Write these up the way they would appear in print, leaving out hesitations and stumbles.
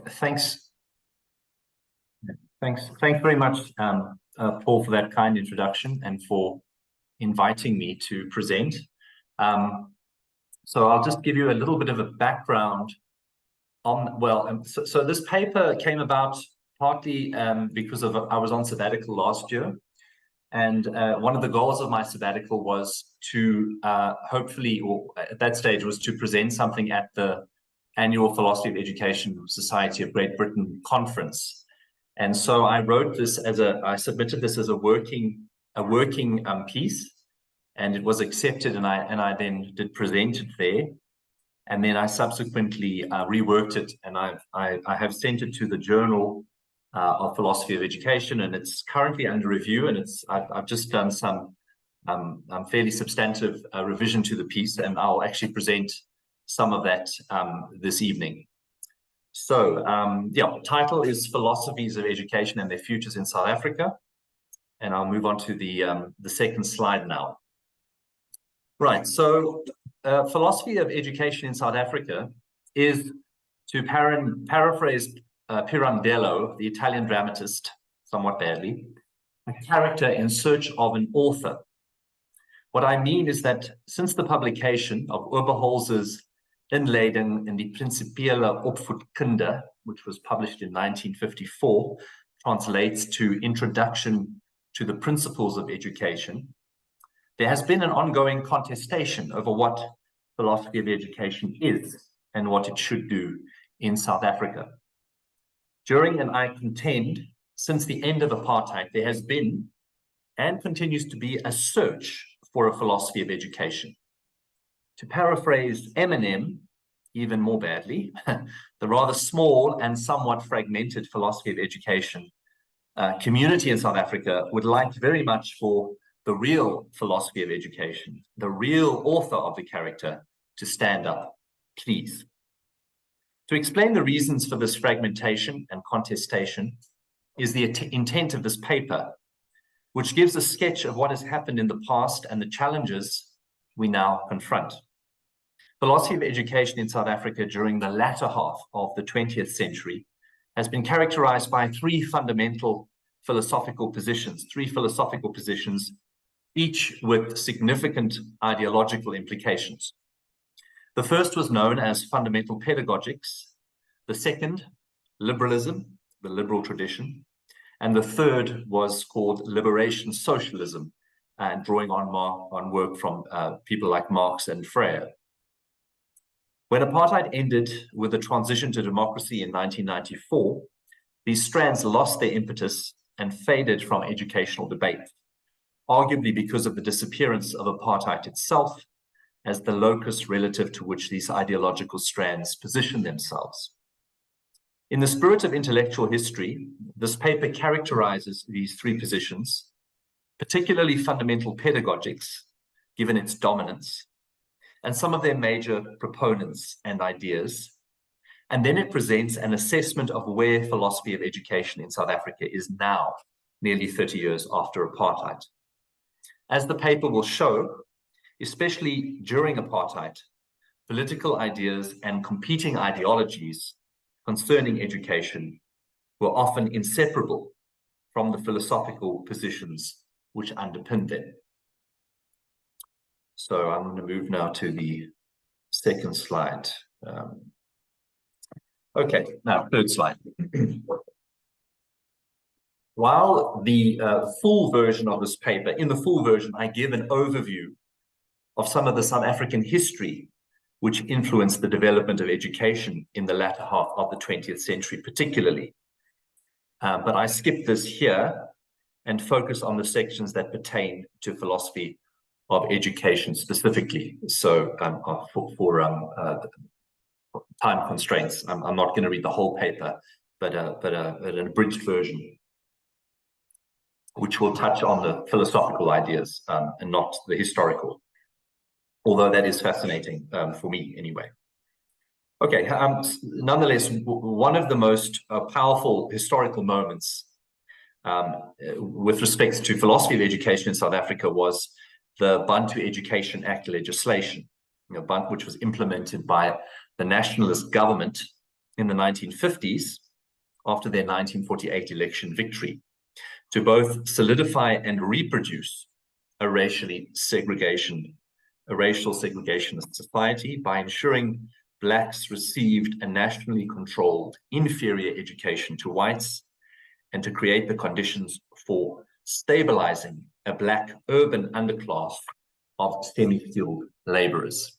Thanks. Thanks very much, Paul, for that kind introduction and for inviting me to present. So I'll just give you a little bit of a background on, so this paper came about partly because I was on sabbatical last year. And one of the goals of my sabbatical was to hopefully, or at that stage, was to present something at the annual Philosophy of Education Society of Great Britain conference. And so I wrote this I submitted this as a working piece, and it was accepted, and I then did present it there. And then I subsequently reworked it, and I have sent it to the Journal of Philosophy of Education, and it's currently under review, and I've just done some fairly substantive revision to the piece, and I'll actually present some of that this evening. So yeah, title is Philosophies of Education and Their Futures in South Africa, and I'll move on to the second slide now. Right, so philosophy of education in South Africa is, to paraphrase Pirandello, the Italian dramatist, somewhat badly, a character in search of an author. What I mean is that since the publication of Oberholzer's Inleiding in the Principiële Opvoedkunde, which was published in 1954, translates to Introduction to the Principles of Education, there has been an ongoing contestation over what philosophy of education is and what it should do in South Africa. During, and I contend, since the end of apartheid, there has been and continues to be a search for a philosophy of education. To paraphrase Eminem, even more badly, the rather small and somewhat fragmented philosophy of education community in South Africa would like very much for the real philosophy of education, the real author of the character, to stand up, please. To explain the reasons for this fragmentation and contestation is the intent of this paper, which gives a sketch of what has happened in the past and the challenges we now confront. Philosophy of education in South Africa during the latter half of the 20th century has been characterized by three fundamental philosophical positions, each with significant ideological implications. The first was known as fundamental pedagogics, the second, liberalism, the liberal tradition, and the third was called liberation socialism, and drawing on work from people like Marx and Freire. When apartheid ended with the transition to democracy in 1994, these strands lost their impetus and faded from educational debate, arguably because of the disappearance of apartheid itself as the locus relative to which these ideological strands position themselves. In the spirit of intellectual history, this paper characterizes these three positions, particularly fundamental pedagogics, given its dominance, and some of their major proponents and ideas. And then it presents an assessment of where philosophy of education in South Africa is now, nearly 30 years after apartheid. As the paper will show, especially during apartheid, political ideas and competing ideologies concerning education were often inseparable from the philosophical positions which underpinned them. So I'm going to move now to the second slide. Okay, now third slide. While the full version of this paper, in the full version, I give an overview of some of the South African history which influenced the development of education in the latter half of the 20th century, particularly. But I skip this here and focus on the sections that pertain to philosophy of education specifically. So for time constraints, I'm not going to read the whole paper, but an abridged version, which will touch on the philosophical ideas and not the historical, although that is fascinating for me anyway. Okay, nonetheless, one of the most powerful historical moments with respect to philosophy of education in South Africa was the Bantu Education Act legislation, which was implemented by the nationalist government in the 1950s, after their 1948 election victory, to both solidify and reproduce a racial segregationist society by ensuring Blacks received a nationally controlled inferior education to whites, and to create the conditions for stabilizing a Black urban underclass of semi-skilled laborers.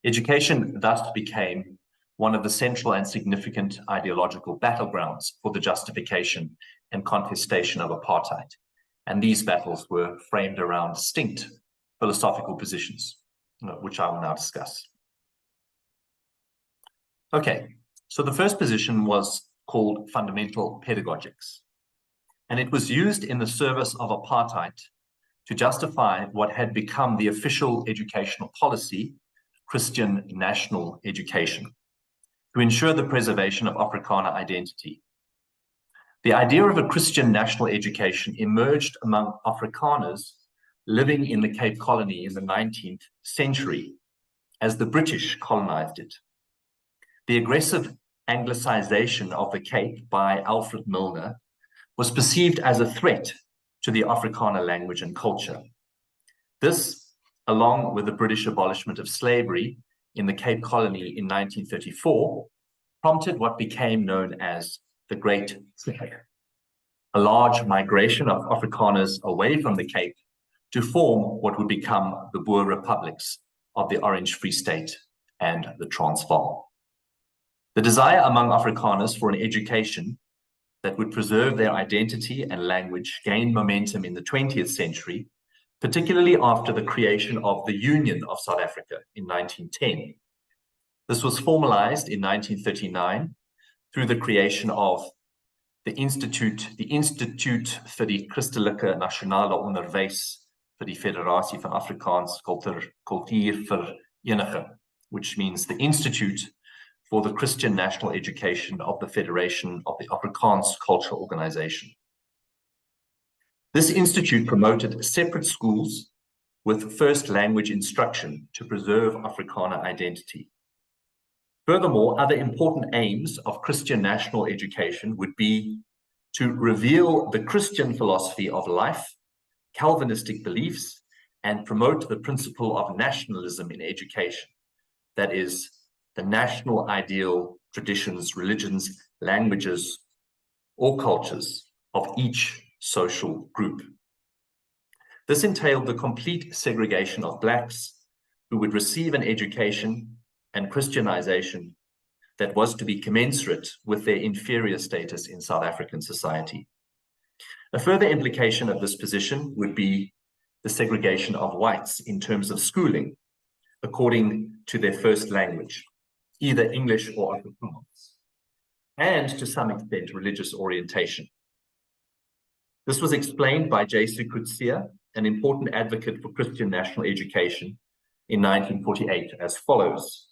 Education thus became one of the central and significant ideological battlegrounds for the justification and contestation of apartheid. And these battles were framed around distinct philosophical positions, which I will now discuss. Okay, so the first position was called fundamental pedagogics, and it was used in the service of apartheid to justify what had become the official educational policy, Christian national education, to ensure the preservation of Afrikaner identity. The idea of a Christian national education emerged among Afrikaners living in the Cape Colony in the 19th century as the British colonized it. The aggressive Anglicization of the Cape by Alfred Milner was perceived as a threat to the Afrikaner language and culture. This, along with the British abolishment of slavery in the Cape Colony in 1934, prompted what became known as the Great Trek, a large migration of Afrikaners away from the Cape to form what would become the Boer republics of the Orange Free State and the Transvaal. The desire among Afrikaners for an education that would preserve their identity and language gained momentum in the 20th century, particularly after the creation of the Union of South Africa in 1910. This was formalized in 1939 through the creation of the Instituut vir die Christelike Nasionale Onderwys vir die Federasie van Afrikaans Kultuurvereniging, which means the Institute for the Christian National Education of the Federation of the Afrikaans Culture Organization. This institute promoted separate schools with first language instruction to preserve Afrikaner identity. Furthermore, other important aims of Christian national education would be to reveal the Christian philosophy of life, Calvinistic beliefs, and promote the principle of nationalism in education. That is, the national ideal, traditions, religions, languages, or cultures of each social group. This entailed the complete segregation of Blacks who would receive an education and Christianization that was to be commensurate with their inferior status in South African society. A further implication of this position would be the segregation of whites in terms of schooling, according to their first language, either English or Afrikaans, and to some extent religious orientation. This was explained by J.C. Coetzee, an important advocate for Christian national education, in 1948 as follows: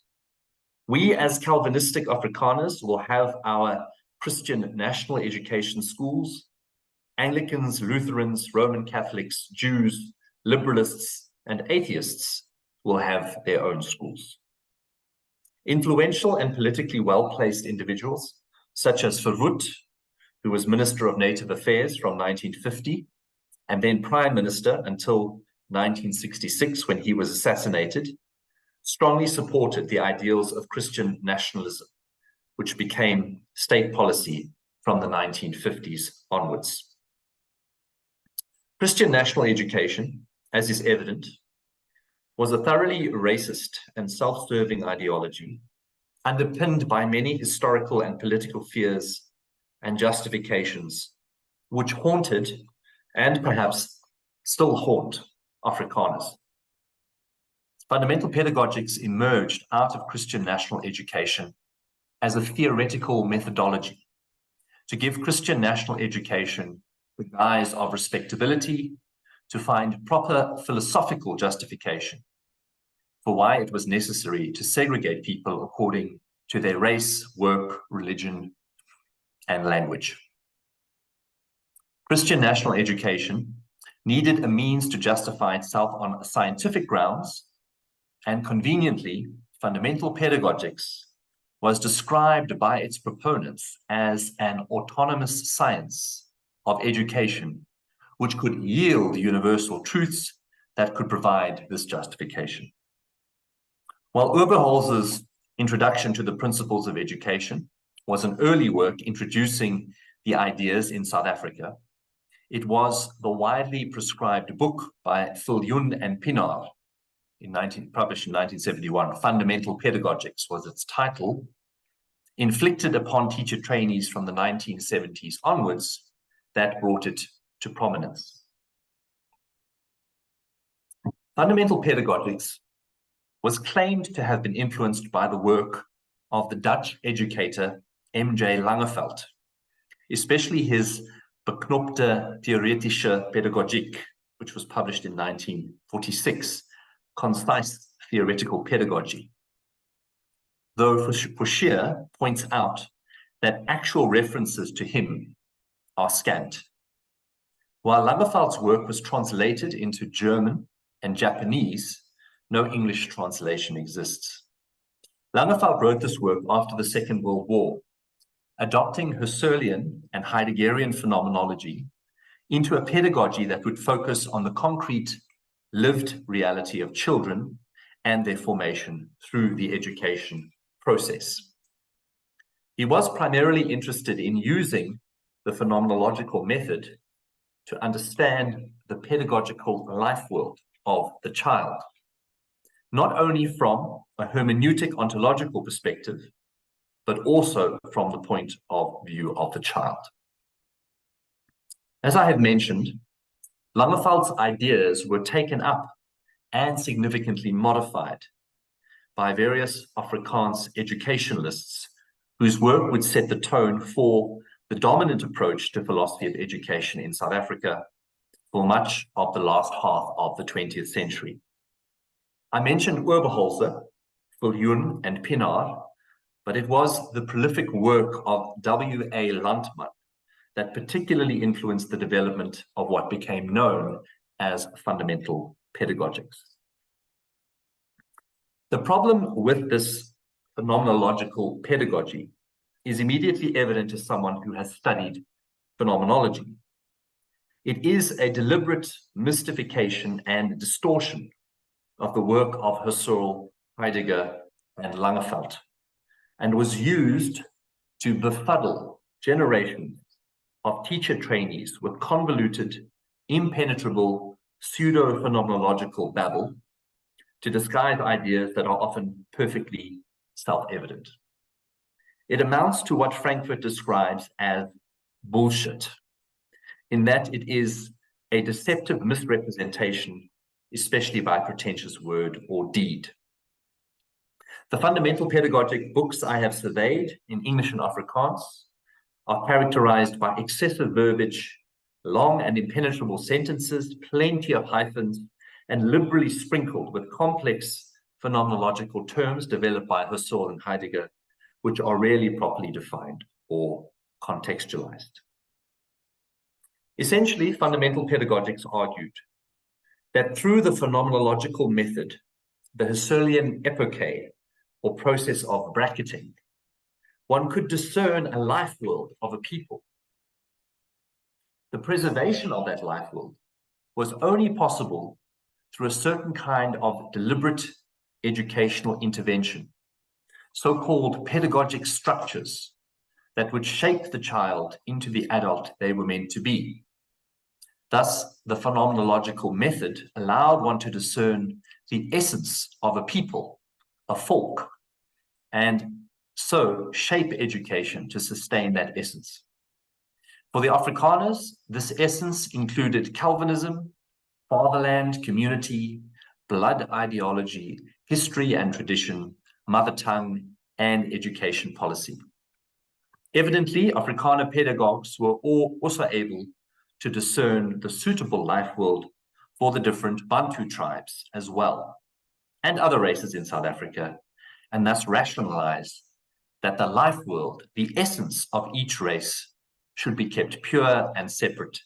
"We as Calvinistic Afrikaners will have our Christian national education schools. Anglicans, Lutherans, Roman Catholics, Jews, liberalists, and atheists will have their own schools." Influential and politically well-placed individuals, such as Verwoerd, who was Minister of Native Affairs from 1950, and then Prime Minister until 1966 when he was assassinated, strongly supported the ideals of Christian nationalism, which became state policy from the 1950s onwards. Christian national education, as is evident, was a thoroughly racist and self-serving ideology, underpinned by many historical and political fears and justifications, which haunted and perhaps still haunt Afrikaners. Fundamental pedagogics emerged out of Christian national education as a theoretical methodology to give Christian national education the guise of respectability, to find proper philosophical justification for why it was necessary to segregate people according to their race, work, religion, and language. Christian national education needed a means to justify itself on scientific grounds, and conveniently, fundamental pedagogics was described by its proponents as an autonomous science of education, which could yield universal truths that could provide this justification. While Oberholzer's Introduction to the Principles of Education was an early work introducing the ideas in South Africa, it was the widely prescribed book by Viljoen and Pienaar, published in 1971, Fundamental Pedagogics was its title, inflicted upon teacher trainees from the 1970s onwards, that brought it to prominence. Fundamental Pedagogics was claimed to have been influenced by the work of the Dutch educator M.J. Langeveld, especially his Beknopte Theoretische Pedagogiek, which was published in 1946, Concise Theoretical Pedagogy. Though Fouchier points out that actual references to him are scant. While Langeveld's work was translated into German and Japanese, no English translation exists. Langeveld wrote this work after the Second World War, adopting Husserlian and Heideggerian phenomenology into a pedagogy that would focus on the concrete, lived reality of children and their formation through the education process. He was primarily interested in using the phenomenological method to understand the pedagogical life world of the child, not only from a hermeneutic ontological perspective, but also from the point of view of the child. As I have mentioned, Langeveld's ideas were taken up and significantly modified by various Afrikaans educationalists whose work would set the tone for the dominant approach to philosophy of education in South Africa for much of the last half of the 20th century. I mentioned Oberholzer, Viljoen, and Pienaar, but it was the prolific work of W.A. Landman that particularly influenced the development of what became known as fundamental pedagogics. The problem with this phenomenological pedagogy is immediately evident to someone who has studied phenomenology. It is a deliberate mystification and distortion of the work of Husserl, Heidegger, and Langeveld, and was used to befuddle generations of teacher trainees with convoluted, impenetrable, pseudo-phenomenological babble to disguise ideas that are often perfectly self-evident. It amounts to what Frankfurt describes as bullshit, in that it is a deceptive misrepresentation, especially by pretentious word or deed. The fundamental pedagogic books I have surveyed in English and Afrikaans are characterized by excessive verbiage, long and impenetrable sentences, plenty of hyphens, and liberally sprinkled with complex phenomenological terms developed by Husserl and Heidegger, which are rarely properly defined or contextualized. Essentially, fundamental pedagogics argued that through the phenomenological method, the Husserlian epoche, or process of bracketing, one could discern a life world of a people. The preservation of that life world was only possible through a certain kind of deliberate educational intervention, so-called pedagogic structures that would shape the child into the adult they were meant to be. Thus, the phenomenological method allowed one to discern the essence of a people, a folk, and so shape education to sustain that essence. For the Afrikaners, this essence included Calvinism, fatherland, community, blood ideology, history and tradition, mother tongue, and education policy. Evidently, Afrikaner pedagogues were also able to discern the suitable life world for the different Bantu tribes as well, and other races in South Africa, and thus rationalize that the life world, the essence of each race, should be kept pure and separate,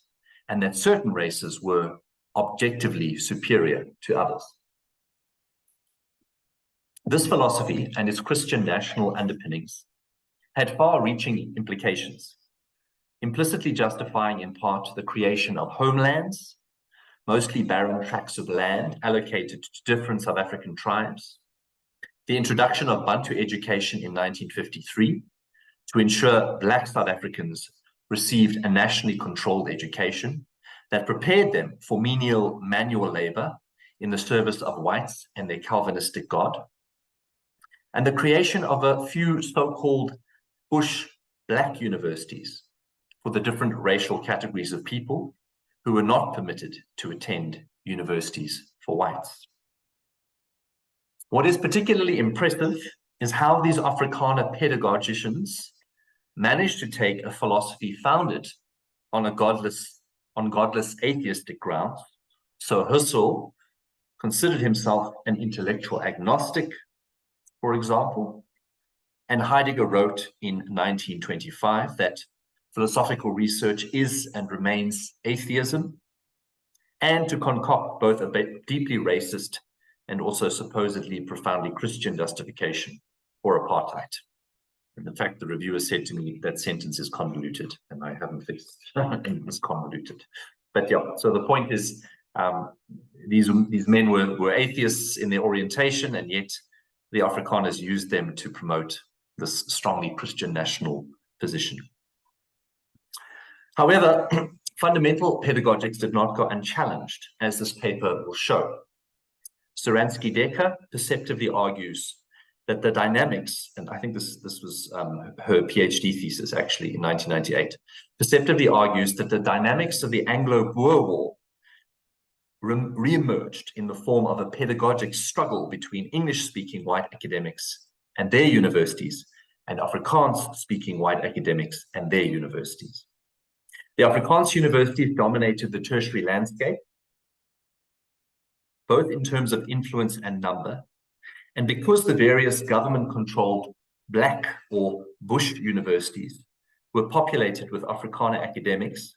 and that certain races were objectively superior to others. This philosophy and its Christian national underpinnings had far-reaching implications, implicitly justifying in part the creation of homelands, mostly barren tracts of land allocated to different South African tribes, the introduction of Bantu education in 1953 to ensure Black South Africans received a nationally controlled education that prepared them for menial manual labor in the service of whites and their Calvinistic God, and the creation of a few so-called bush Black universities for the different racial categories of people who were not permitted to attend universities for whites. What is particularly impressive is how these Afrikaner pedagogicians managed to take a philosophy founded on godless atheistic grounds. So Husserl considered himself an intellectual agnostic, for example, and Heidegger wrote in 1925 that philosophical research is and remains atheism, and to concoct both a deeply racist and also supposedly profoundly Christian justification for apartheid. And in fact, the reviewer said to me that sentence is convoluted, and I haven't fixed it. It's convoluted. But yeah, so the point is, these men were atheists in their orientation, and yet the Afrikaners used them to promote this strongly Christian national position. However, fundamental pedagogics did not go unchallenged, as this paper will show. Suransky-Decker perceptively argues that the dynamics, and I think this was her PhD thesis actually in 1998, perceptively argues that the dynamics of the Anglo-Boer War re-emerged in the form of a pedagogic struggle between English-speaking white academics and their universities, and Afrikaans-speaking white academics and their universities. The Afrikaans universities dominated the tertiary landscape, both in terms of influence and number, and because the various government-controlled Black or Bush universities were populated with Afrikaner academics,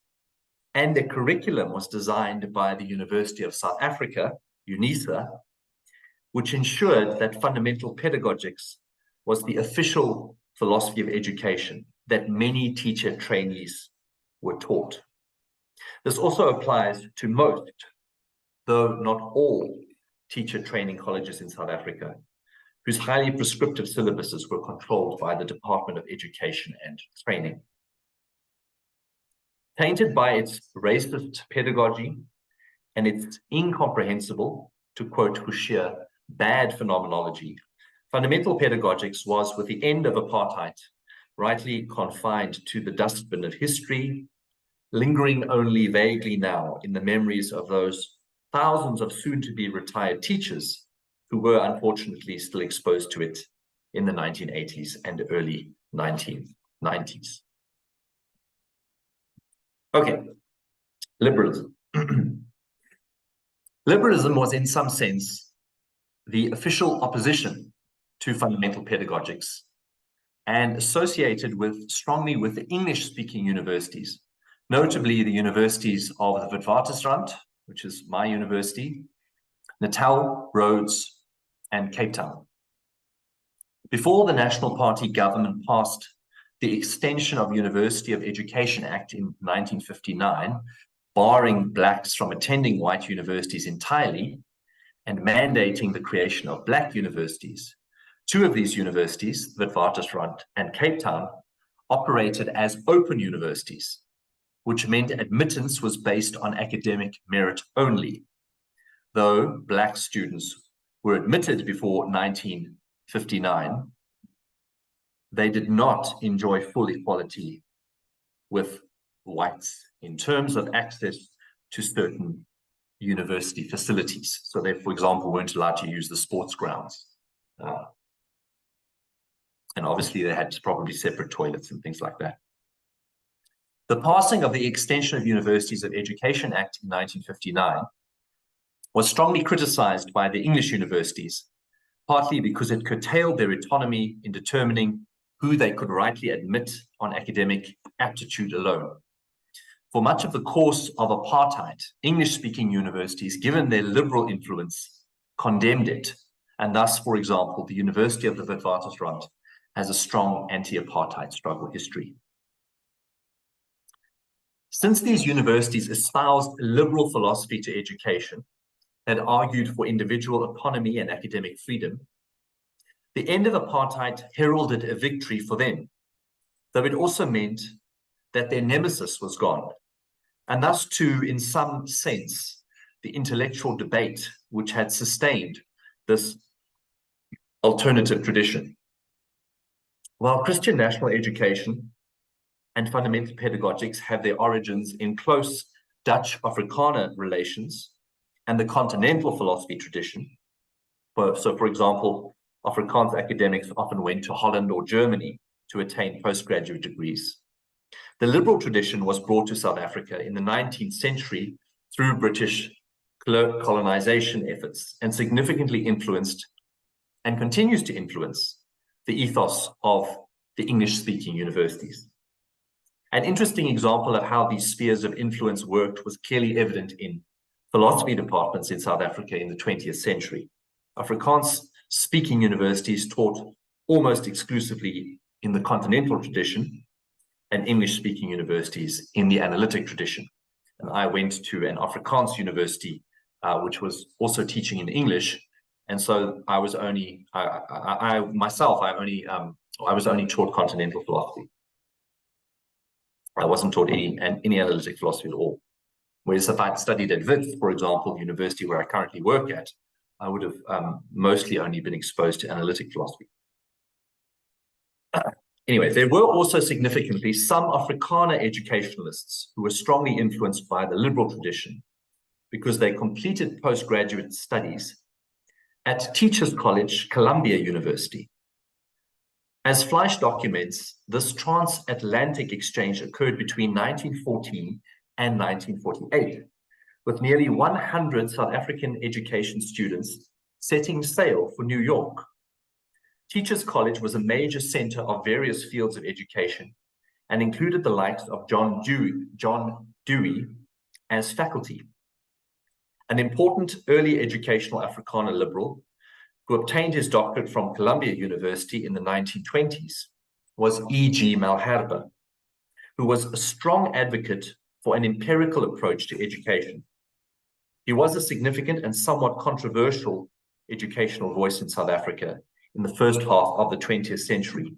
and their curriculum was designed by the University of South Africa, UNISA, which ensured that fundamental pedagogics was the official philosophy of education that many teacher trainees were taught. This also applies to most, though not all, teacher training colleges in South Africa, whose highly prescriptive syllabuses were controlled by the Department of Education and Training. Tainted by its racist pedagogy and its incomprehensible, to quote Hushier, bad phenomenology, fundamental pedagogics was, with the end of apartheid, rightly confined to the dustbin of history, lingering only vaguely now in the memories of those thousands of soon-to-be retired teachers who were unfortunately still exposed to it in the 1980s and early 1990s. Okay, liberalism. Liberalism was in some sense the official opposition to fundamental pedagogics and associated strongly with the English-speaking universities, notably the universities of the Witwatersrand, which is my university, Natal, Rhodes, and Cape Town. Before the National Party government passed the Extension of University of Education Act in 1959, barring Blacks from attending white universities entirely and mandating the creation of Black universities, two of these universities, Witwatersrand and Cape Town, operated as open universities, which meant admittance was based on academic merit only. Though Black students were admitted before 1959, they did not enjoy full equality with whites in terms of access to certain university facilities. So they, for example, weren't allowed to use the sports grounds. And obviously they had probably separate toilets and things like that. The passing of the Extension of Universities of Education Act in 1959 was strongly criticized by the English universities, partly because it curtailed their autonomy in determining who they could rightly admit on academic aptitude alone. For much of the course of apartheid, English-speaking universities, given their liberal influence, condemned it, And thus, for example, the University of the Witwatersrand has a strong anti-apartheid struggle history. Since these universities espoused a liberal philosophy to education and argued for individual autonomy and academic freedom, the end of apartheid heralded a victory for them, though it also meant that their nemesis was gone, and thus too, in some sense, the intellectual debate which had sustained this alternative tradition. While Christian national education and fundamental pedagogics have their origins in close Dutch-Afrikaner relations and the continental philosophy tradition, so for example, Afrikaans academics often went to Holland or Germany to attain postgraduate degrees. The liberal tradition was brought to South Africa in the 19th century through British colonization efforts and significantly influenced and continues to influence the ethos of the English-speaking universities. An interesting example of how these spheres of influence worked was clearly evident in philosophy departments in South Africa in the 20th century. Afrikaans-speaking universities taught almost exclusively in the continental tradition, and English-speaking universities in the analytic tradition. And I went to an Afrikaans university, which was also teaching in English, and so I was only, I was only taught continental philosophy. I wasn't taught any analytic philosophy at all. Whereas if I'd studied at Wits, for example, the university where I currently work at, I would have mostly only been exposed to analytic philosophy. Anyway, there were also significantly some Afrikaner educationalists who were strongly influenced by the liberal tradition because they completed postgraduate studies at Teachers College, Columbia University. As Fleisch documents, this transatlantic exchange occurred between 1914 and 1948, with nearly 100 South African education students setting sail for New York. Teachers College was a major center of various fields of education and included the likes of John Dewey as faculty. An important early educational Afrikaner liberal who obtained his doctorate from Columbia University in the 1920s was E.G. Malherbe, who was a strong advocate for an empirical approach to education. He was a significant and somewhat controversial educational voice in South Africa in the first half of the 20th century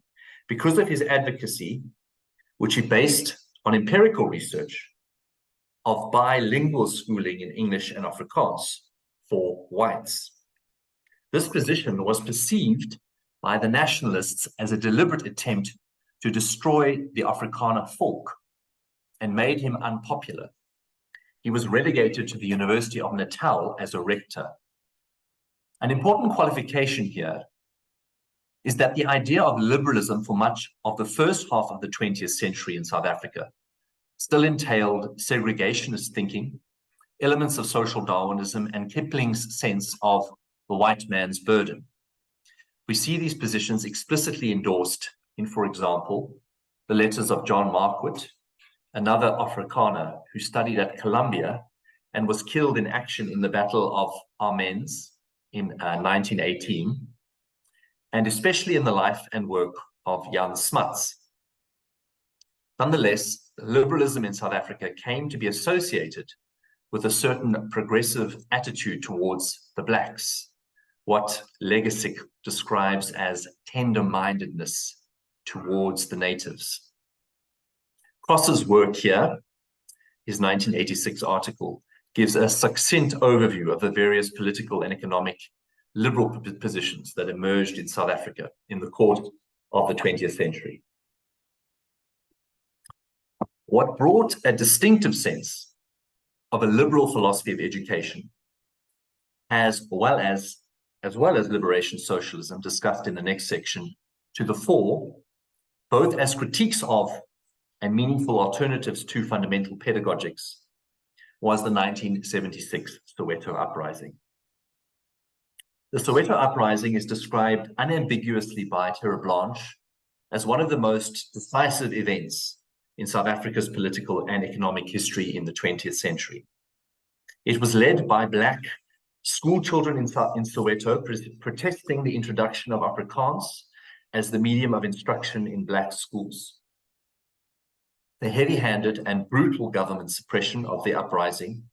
because of his advocacy, which he based on empirical research of bilingual schooling in English and Afrikaans for whites. This position was perceived by the nationalists as a deliberate attempt to destroy the Afrikaner folk and made him unpopular. He was relegated to the University of Natal as a rector. An important qualification here is that the idea of liberalism for much of the first half of the 20th century in South Africa still entailed segregationist thinking, elements of social Darwinism, and Kipling's sense of the white man's burden. We see these positions explicitly endorsed in, for example, the letters of John Marquardt, another Afrikaner who studied at Columbia and was killed in action in the Battle of Amiens in 1918, and especially in the life and work of Jan Smuts. Nonetheless, liberalism in South Africa came to be associated with a certain progressive attitude towards the blacks, what Legasic describes as tender-mindedness towards the natives. Cross's work here, his 1986 article, gives a succinct overview of the various political and economic liberal positions that emerged in South Africa in the course of the 20th century. What brought a distinctive sense of a liberal philosophy of education, as well as liberation socialism, discussed in the next section, to the fore, both as critiques of and meaningful alternatives to fundamental pedagogics, was the 1976 Soweto Uprising. The Soweto Uprising is described unambiguously by Terre Blanche as one of the most decisive events in South Africa's political and economic history in the 20th century. It was led by Black school children in Soweto protesting the introduction of Afrikaans as the medium of instruction in Black schools. The heavy-handed and brutal government suppression of the uprising,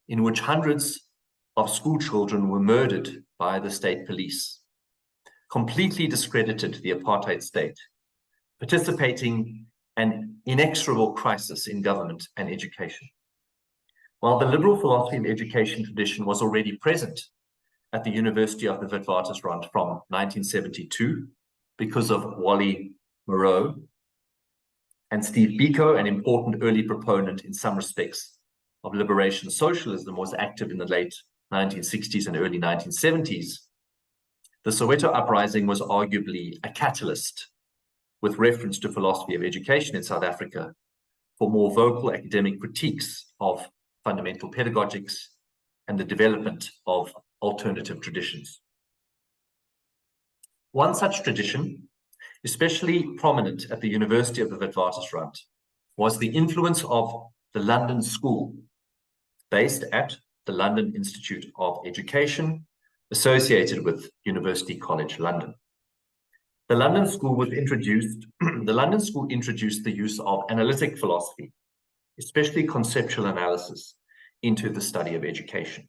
in which hundreds of school children were murdered by the state police, completely discredited the apartheid state, participating an inexorable crisis in government and education. While the liberal philosophy of education tradition was already present at the University of the Witwatersrand from 1972 because of Wally Moreau and Steve Biko, an important early proponent in some respects of liberation socialism, was active in the late 1960s and early 1970s, the Soweto uprising was arguably a catalyst with reference to philosophy of education in South Africa for more vocal academic critiques of fundamental pedagogics and the development of alternative traditions. One such tradition, especially prominent at the University of the Witwatersrand, was the influence of the London School, based at the London Institute of Education, associated with University College London. The London School introduced the use of analytic philosophy, especially conceptual analysis, into the study of education.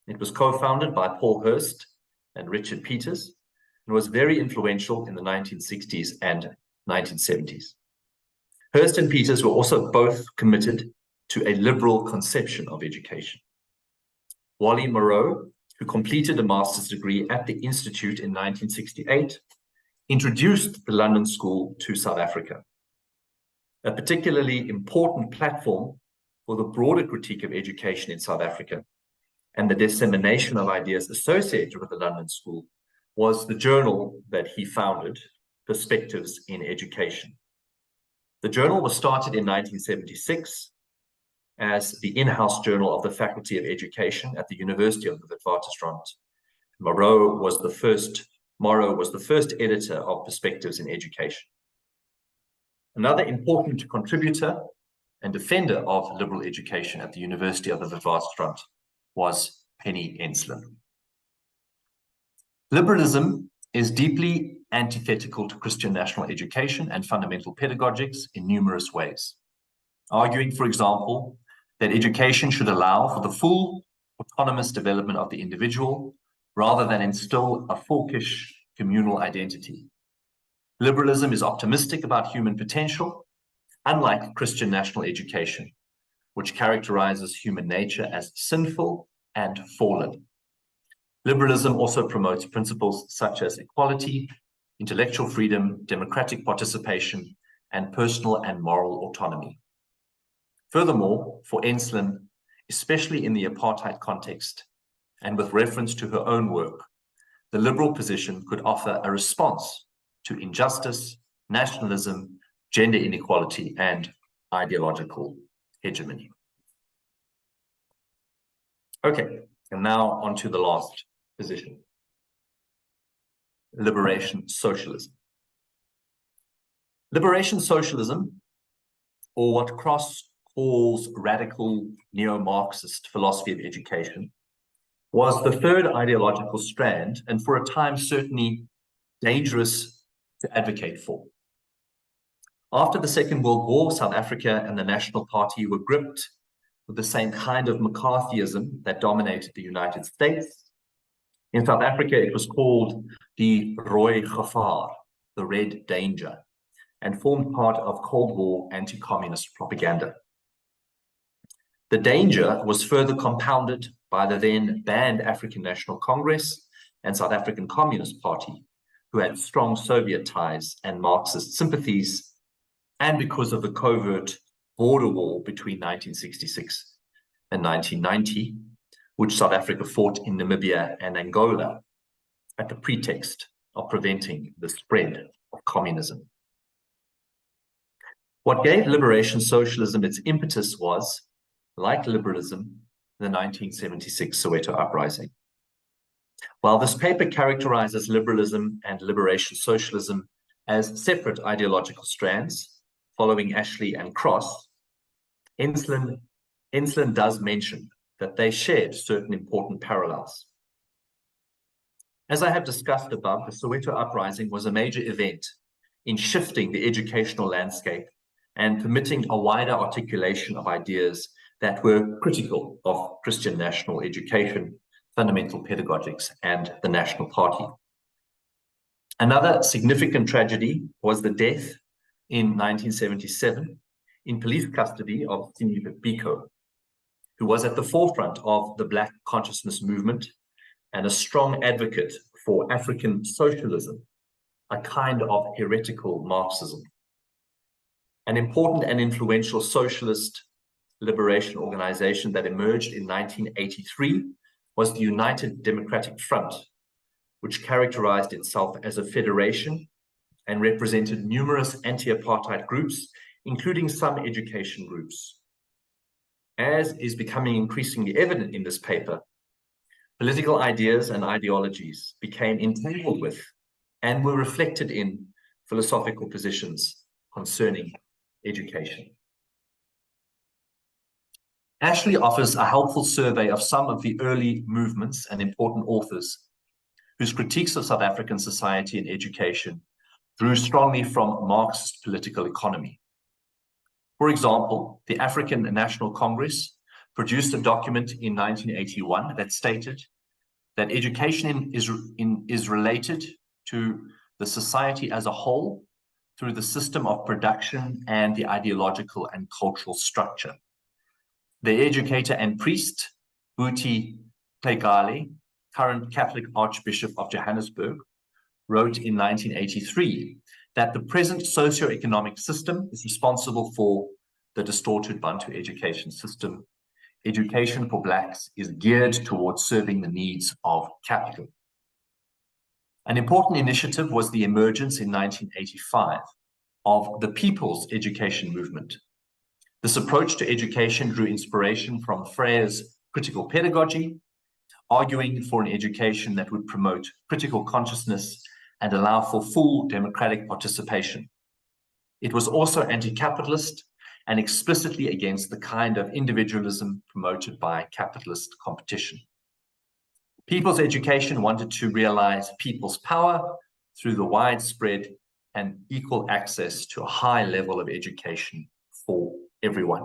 It was co-founded by Paul Hirst and Richard Peters, and was very influential in the 1960s and 1970s. Hirst and Peters were also both committed to a liberal conception of education. Wally Moreau, who completed a master's degree at the Institute in 1968, introduced the London School to South Africa, a particularly important platform for the broader critique of education in South Africa and the dissemination of ideas associated with the London School was the journal that he founded, Perspectives in Education. The journal was started in 1976 as the in-house journal of the Faculty of Education at the University of the Witwatersrand. Morrow was the first editor of Perspectives in Education. Another important contributor and defender of liberal education at the University of the Witwatersrand was Penny Enslin. Liberalism is deeply antithetical to Christian national education and fundamental pedagogics in numerous ways, arguing, for example, that education should allow for the full autonomous development of the individual rather than instill a folkish communal identity. Liberalism is optimistic about human potential, unlike Christian national education, which characterizes human nature as sinful and fallen. Liberalism also promotes principles such as equality, intellectual freedom, democratic participation, and personal and moral autonomy. Furthermore, for Enslin, especially in the apartheid context, and with reference to her own work, the liberal position could offer a response to injustice, nationalism, gender inequality, and ideological hegemony. Okay, and now on to the last position. Liberation socialism. Liberation socialism, or what Cross calls radical neo-Marxist philosophy of education, was the third ideological strand, and for a time certainly dangerous to advocate for. After the Second World War, South Africa and the National Party were gripped with the same kind of McCarthyism that dominated the United States. In South Africa, it was called the Rooi Gevaar, the Red Danger, and formed part of Cold War anti-communist propaganda. The danger was further compounded by the then banned African National Congress and South African Communist Party, who had strong Soviet ties and Marxist sympathies, and because of the covert border war between 1966 and 1990, which South Africa fought in Namibia and Angola at the pretext of preventing the spread of communism. What gave liberation socialism its impetus was, like liberalism, the 1976 Soweto uprising. While this paper characterizes liberalism and liberation socialism as separate ideological strands, following Ashley and Cross, Enslin does mention that they shared certain important parallels. As I have discussed above, the Soweto uprising was a major event in shifting the educational landscape and permitting a wider articulation of ideas that were critical of Christian national education, fundamental pedagogics, and the National Party. Another significant tragedy was the death in 1977 in police custody of Biko, who was at the forefront of the Black consciousness movement and a strong advocate for African socialism, a kind of heretical Marxism. An important and influential socialist liberation organization that emerged in 1983 was the United Democratic Front, which characterized itself as a federation and represented numerous anti-apartheid groups, including some education groups. As is becoming increasingly evident in this paper, political ideas and ideologies became entangled with and were reflected in philosophical positions concerning education. Ashley offers a helpful survey of some of the early movements and important authors whose critiques of South African society and education drew strongly from Marxist political economy. For example, the African National Congress produced a document in 1981 that stated that education is related to the society as a whole through the system of production and the ideological and cultural structure. The educator and priest, Buti Plegale, current Catholic Archbishop of Johannesburg, wrote in 1983 that the present socio-economic system is responsible for the distorted Bantu education system. Education for Blacks is geared towards serving the needs of capital. An important initiative was the emergence in 1985 of the People's Education Movement. This approach to education drew inspiration from Freire's critical pedagogy, arguing for an education that would promote critical consciousness and allow for full democratic participation. It was also anti-capitalist and explicitly against the kind of individualism promoted by capitalist competition. People's Education wanted to realize people's power through the widespread and equal access to a high level of education for everyone.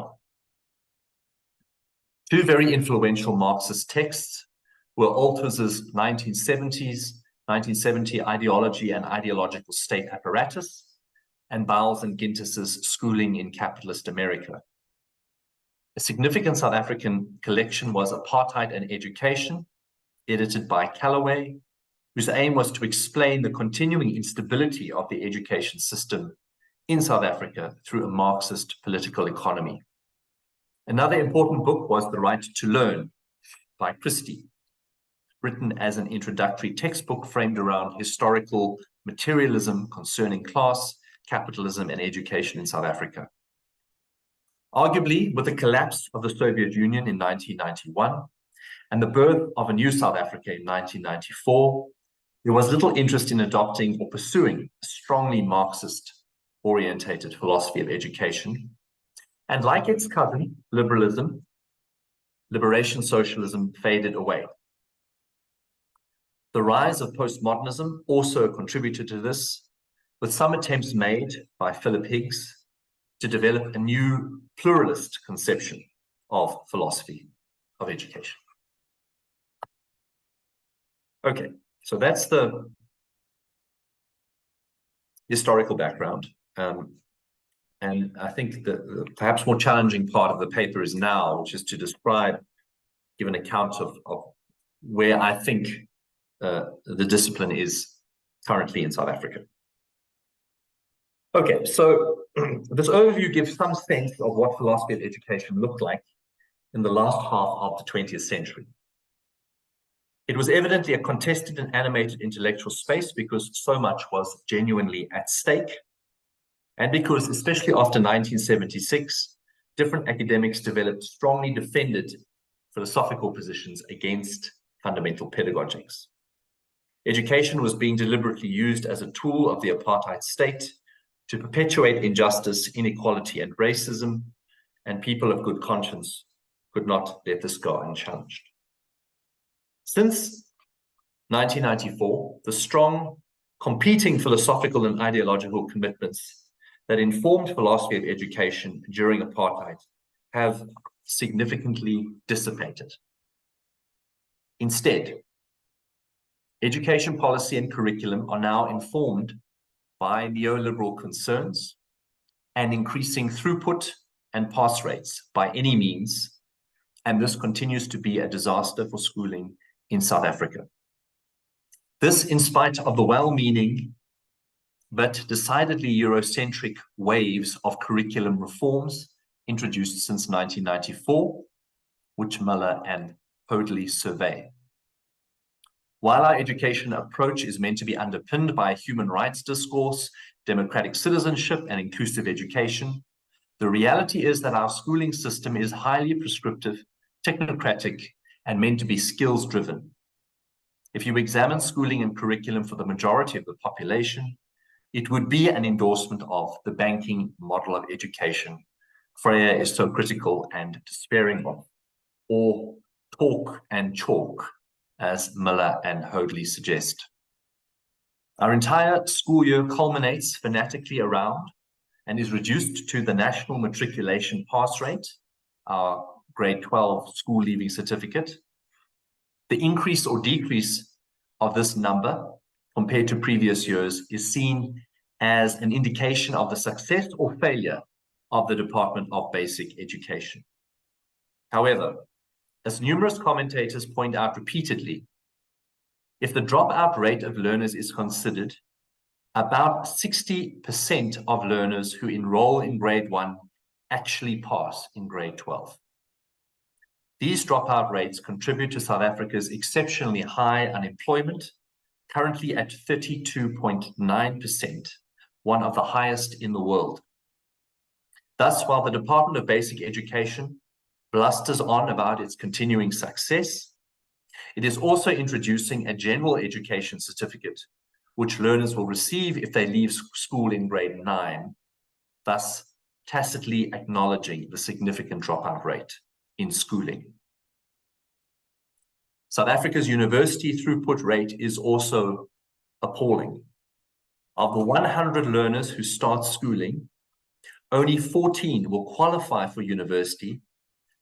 Two very influential Marxist texts were Althuss's 1970 Ideology and Ideological State Apparatus, and Bowles and Gintis's Schooling in Capitalist America. A significant South African collection was Apartheid and Education, edited by Callaway, whose aim was to explain the continuing instability of the education system in South Africa through a Marxist political economy. Another important book was The Right to Learn by Christie, written as an introductory textbook framed around historical materialism concerning class, capitalism, and education in South Africa. Arguably, with the collapse of the Soviet Union in 1991 and the birth of a new South Africa in 1994, there was little interest in adopting or pursuing a strongly Marxist-orientated philosophy of education. And like its cousin, liberalism, liberation socialism faded away. The rise of postmodernism also contributed to this, with some attempts made by Philip Higgs to develop a new pluralist conception of philosophy of education. Okay, so that's the historical background. And I think the perhaps more challenging part of the paper is now, which is to describe, give an account of where I think the discipline is currently in South Africa. Okay, so this overview gives some sense of what philosophy of education looked like in the last half of the 20th century. It was evidently a contested and animated intellectual space because so much was genuinely at stake, and because, especially after 1976, different academics developed strongly defended philosophical positions against fundamental pedagogics. Education was being deliberately used as a tool of the apartheid state to perpetuate injustice, inequality, and racism, and people of good conscience could not let this go unchallenged. Since 1994, the strong competing philosophical and ideological commitments that informed philosophy of education during apartheid have significantly dissipated. Instead, education policy and curriculum are now informed by neoliberal concerns and increasing throughput and pass rates by any means, and this continues to be a disaster for schooling in South Africa. This in spite of the well-meaning but decidedly Eurocentric waves of curriculum reforms introduced since 1994, which Miller and Hoadley survey. While our education approach is meant to be underpinned by human rights discourse, democratic citizenship, and inclusive education, the reality is that our schooling system is highly prescriptive, technocratic, and meant to be skills-driven. If you examine schooling and curriculum for the majority of the population, it would be an endorsement of the banking model of education Freire is so critical and despairing of, or talk and chalk, as Miller and Hoadley suggest. Our entire school year culminates fanatically around and is reduced to the national matriculation pass rate, our grade 12 school leaving certificate. The increase or decrease of this number compared to previous years is seen as an indication of the success or failure of the Department of Basic Education. However, as numerous commentators point out repeatedly, if the dropout rate of learners is considered, about 60% of learners who enroll in grade 1 actually pass in grade 12. These dropout rates contribute to South Africa's exceptionally high unemployment, currently at 32.9%, one of the highest in the world. Thus, while the Department of Basic Education blusters on about its continuing success, it is also introducing a general education certificate, which learners will receive if they leave school in grade 9, thus tacitly acknowledging the significant dropout rate in schooling. South Africa's university throughput rate is also appalling. Of the 100 learners who start schooling, only 14 will qualify for university,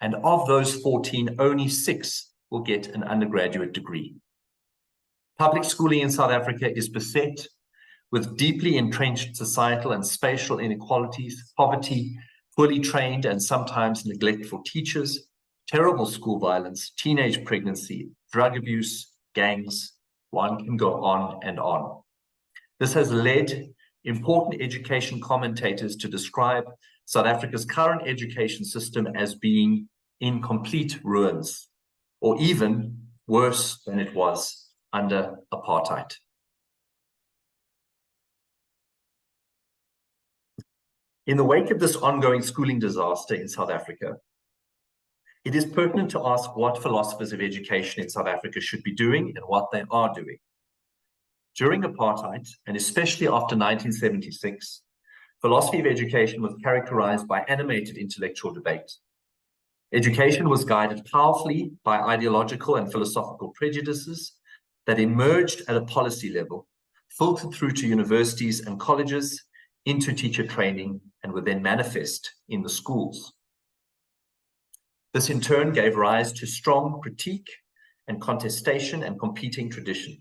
and of those 14, only 6 will get an undergraduate degree. Public schooling in South Africa is beset with deeply entrenched societal and spatial inequalities, poverty, poorly trained and sometimes neglectful teachers, terrible school violence, teenage pregnancy, drug abuse, gangs. One can go on and on. This has led important education commentators to describe South Africa's current education system as being in complete ruins, or even worse than it was under apartheid. In the wake of this ongoing schooling disaster in South Africa, it is pertinent to ask what philosophers of education in South Africa should be doing and what they are doing. During apartheid, and especially after 1976, philosophy of education was characterized by animated intellectual debate. Education was guided powerfully by ideological and philosophical prejudices that emerged at a policy level, filtered through to universities and colleges, into teacher training, and were then manifest in the schools. This in turn gave rise to strong critique and contestation and competing traditions.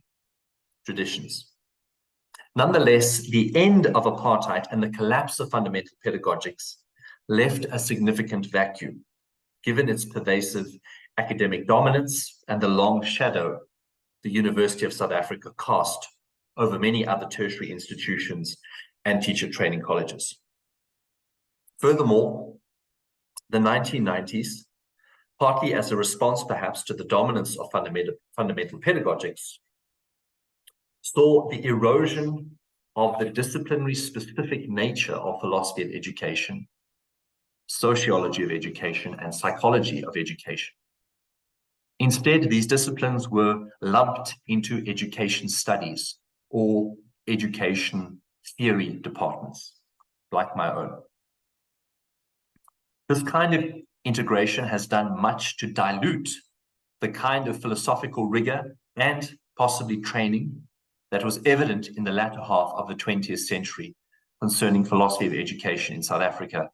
Nonetheless, the end of apartheid and the collapse of fundamental pedagogics left a significant vacuum, given its pervasive academic dominance and the long shadow the University of South Africa cast over many other tertiary institutions and teacher training colleges. Furthermore, the 1990s, partly as a response perhaps to the dominance of fundamental pedagogics, saw the erosion of the disciplinary specific nature of philosophy of education, sociology of education, and psychology of education. Instead, these disciplines were lumped into education studies or education theory departments, like my own. This kind of integration has done much to dilute the kind of philosophical rigor and possibly training that was evident in the latter half of the 20th century concerning philosophy of education in South Africa,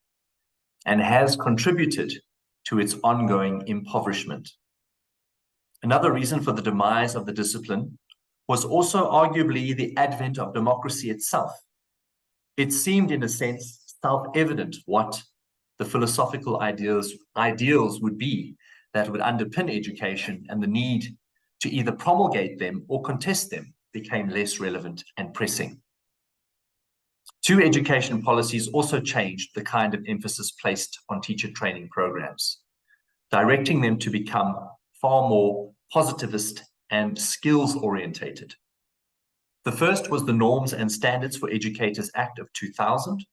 and has contributed to its ongoing impoverishment. Another reason for the demise of the discipline was also arguably the advent of democracy itself. It seemed, in a sense, self-evident what the philosophical ideals would be that would underpin education, and the need to either promulgate them or contest them became less relevant and pressing. Two education policies also changed the kind of emphasis placed on teacher training programs, directing them to become far more positivist and skills-orientated. The first was the Norms and Standards for Educators Act of 2000,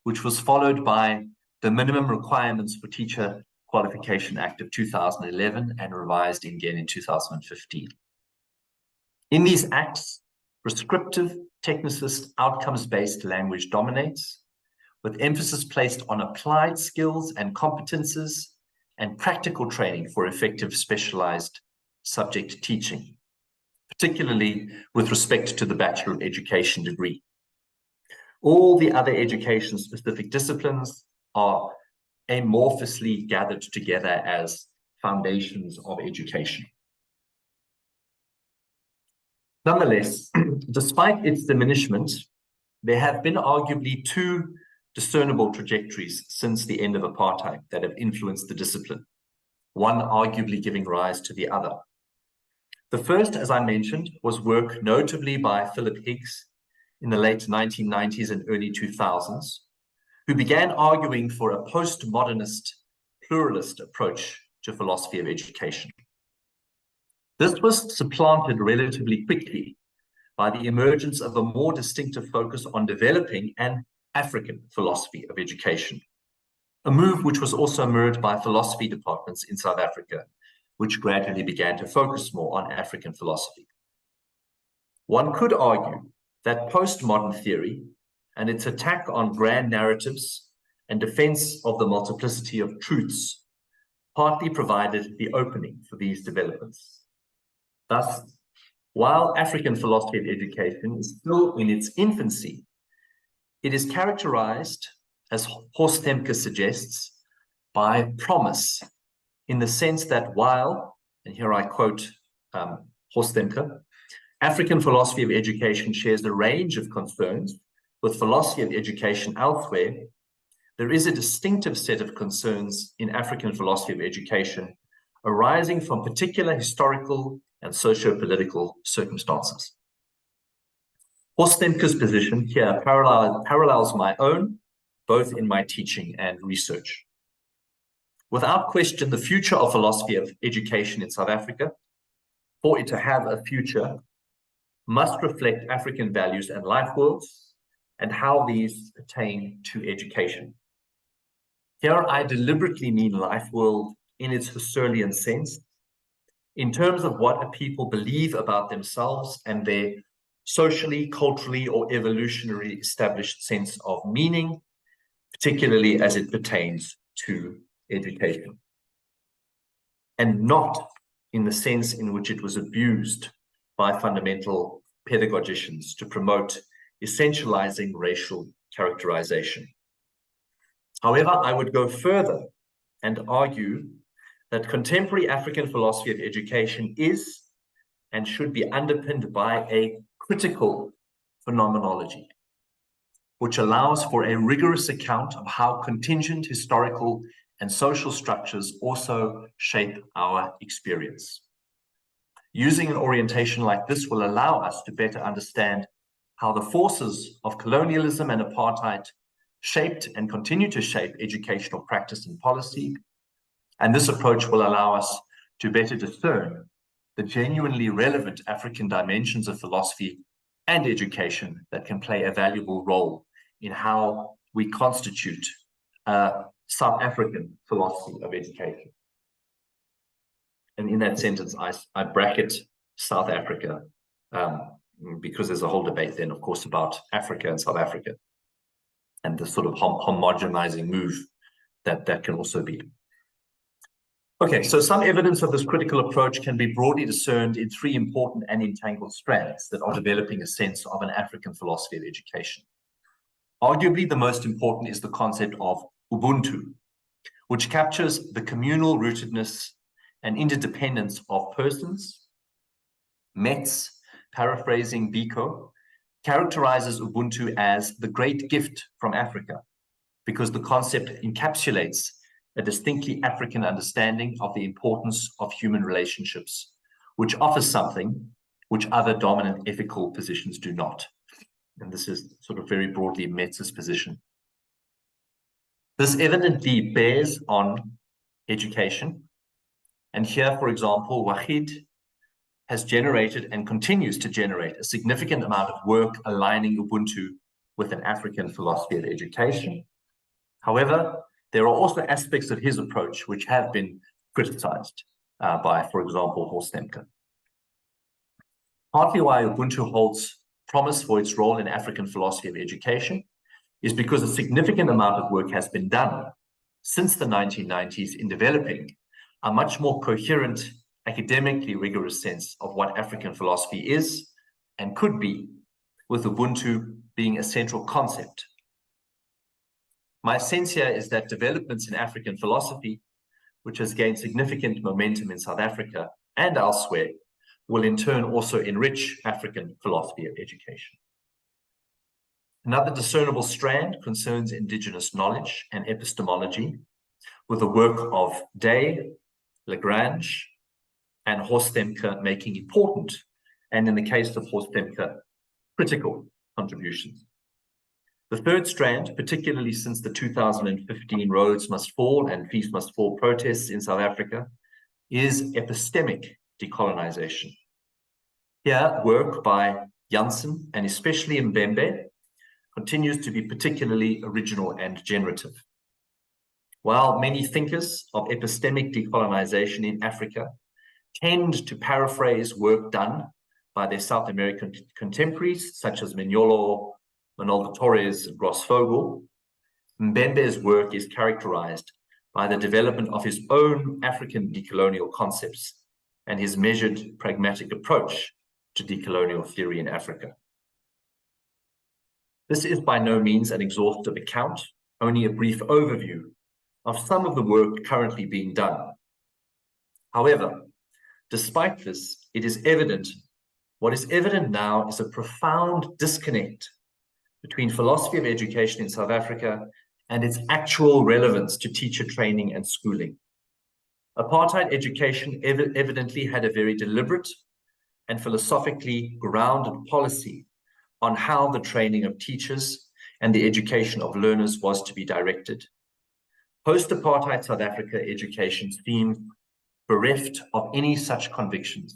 which was followed by the Minimum Requirements for Teacher Qualification Act of 2011 and revised again in 2015. In these acts, prescriptive, technicist, outcomes-based language dominates, with emphasis placed on applied skills and competences and practical training for effective specialized subject teaching, particularly with respect to the Bachelor of Education degree. All the other education-specific disciplines are amorphously gathered together as foundations of education. Nonetheless, despite its diminishment, there have been arguably two discernible trajectories since the end of apartheid that have influenced the discipline, one arguably giving rise to the other. The first, as I mentioned, was work notably by Philip Higgs in the late 1990s and early 2000s, who began arguing for a postmodernist, pluralist approach to philosophy of education. This was supplanted relatively quickly by the emergence of a more distinctive focus on developing an African philosophy of education, a move which was also mirrored by philosophy departments in South Africa, which gradually began to focus more on African philosophy. One could argue that postmodern theory and its attack on grand narratives and defense of the multiplicity of truths partly provided the opening for these developments. Thus, while African philosophy of education is still in its infancy, it is characterized, as Horst Temke suggests, by promise, in the sense that while, and here I quote Horst Temke, African philosophy of education shares a range of concerns with philosophy of education elsewhere, there is a distinctive set of concerns in African philosophy of education arising from particular historical and socio-political circumstances. Horst Temke's position here parallels my own, both in my teaching and research. Without question, the future of philosophy of education in South Africa, for it to have a future, must reflect African values and life worlds and how these pertain to education. Here I deliberately mean life world in its Husserlian sense, in terms of what a people believe about themselves and their socially, culturally, or evolutionary established sense of meaning, particularly as it pertains to education, and not in the sense in which it was abused by fundamental pedagogicians to promote essentializing racial characterization. However, I would go further and argue that contemporary African philosophy of education is and should be underpinned by a critical phenomenology, which allows for a rigorous account of how contingent historical and social structures also shape our experience. Using an orientation like this will allow us to better understand how the forces of colonialism and apartheid shaped and continue to shape educational practice and policy. And this approach will allow us to better discern the genuinely relevant African dimensions of philosophy and education that can play a valuable role in how we constitute South African philosophy of education. And in that sentence, I bracket South Africa because there's a whole debate then, of course, about Africa and South Africa and the sort of homogenizing move that can also be. Okay, so some evidence of this critical approach can be broadly discerned in three important and entangled strands that are developing a sense of an African philosophy of education. Arguably, the most important is the concept of Ubuntu, which captures the communal rootedness and interdependence of persons. Metz, paraphrasing Biko, characterizes Ubuntu as the great gift from Africa, because the concept encapsulates a distinctly African understanding of the importance of human relationships, which offers something which other dominant ethical positions do not. And this is sort of very broadly Metz's position. This evidently bears on education. And here, for example, Wahid has generated and continues to generate a significant amount of work aligning Ubuntu with an African philosophy of education. However, there are also aspects of his approach which have been criticized by, for example, Horst Demke. Partly why Ubuntu holds promise for its role in African philosophy of education is because a significant amount of work has been done since the 1990s in developing a much more coherent, academically rigorous sense of what African philosophy is and could be, with Ubuntu being a central concept. My sense here is that developments in African philosophy, which has gained significant momentum in South Africa and elsewhere, will in turn also enrich African philosophy of education. Another discernible strand concerns indigenous knowledge and epistemology, with the work of Day, Lagrange, and Horst Demke making important, and in the case of Horst Demke, critical contributions. The third strand, particularly since the 2015 Rhodes Must Fall and Feast Must Fall protests in South Africa, is epistemic decolonization. Here, work by Janssen and especially Mbembe continues to be particularly original and generative. While many thinkers of epistemic decolonization in Africa tend to paraphrase work done by their South American contemporaries, such as Mignolo, Manuel de Torres, and Grossvogel, Mbembe's work is characterized by the development of his own African decolonial concepts and his measured, pragmatic approach to decolonial theory in Africa. This is by no means an exhaustive account, only a brief overview of some of the work currently being done. However, despite this, what is evident now is a profound disconnect between philosophy of education in South Africa and its actual relevance to teacher training and schooling. Apartheid education evidently had a very deliberate and philosophically grounded policy on how the training of teachers and the education of learners was to be directed. Post-apartheid South Africa education seemed bereft of any such convictions,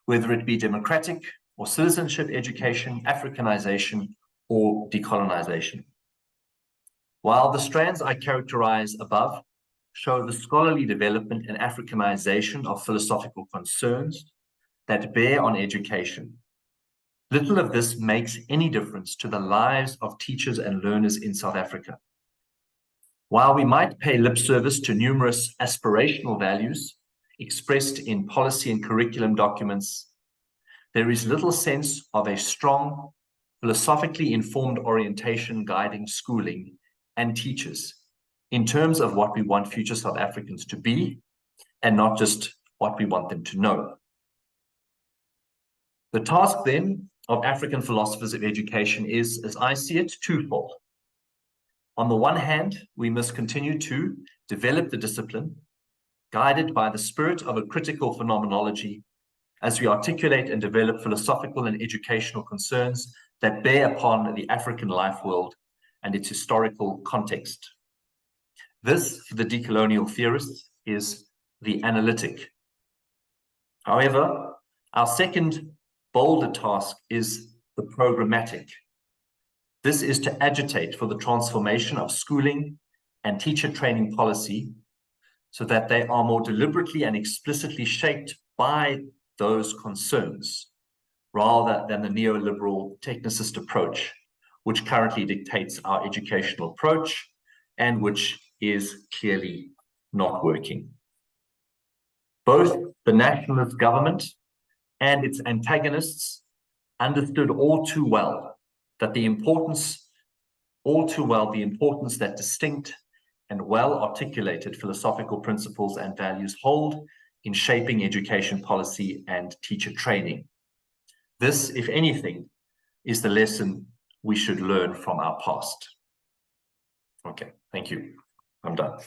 whether it be democratic or citizenship education, Africanization, or decolonization. While the strands I characterize above show the scholarly development and Africanization of philosophical concerns that bear on education, little of this makes any difference to the lives of teachers and learners in South Africa. While we might pay lip service to numerous aspirational values expressed in policy and curriculum documents, there is little sense of a strong, philosophically informed orientation guiding schooling and teachers in terms of what we want future South Africans to be, and not just what we want them to know. The task then of African philosophers of education is, as I see it, twofold. On the one hand, we must continue to develop the discipline, guided by the spirit of a critical phenomenology, as we articulate and develop philosophical and educational concerns that bear upon the African life world and its historical context. This, for the decolonial theorists, is the analytic. However, our second bolder task is the programmatic. This is to agitate for the transformation of schooling and teacher training policy so that they are more deliberately and explicitly shaped by those concerns, rather than the neoliberal technicist approach, which currently dictates our educational approach and which is clearly not working. Both the nationalist government and its antagonists understood all too well the importance that distinct and well-articulated philosophical principles and values hold in shaping education policy and teacher training. This, if anything, is the lesson we should learn from our past. Okay, thank you. I'm done.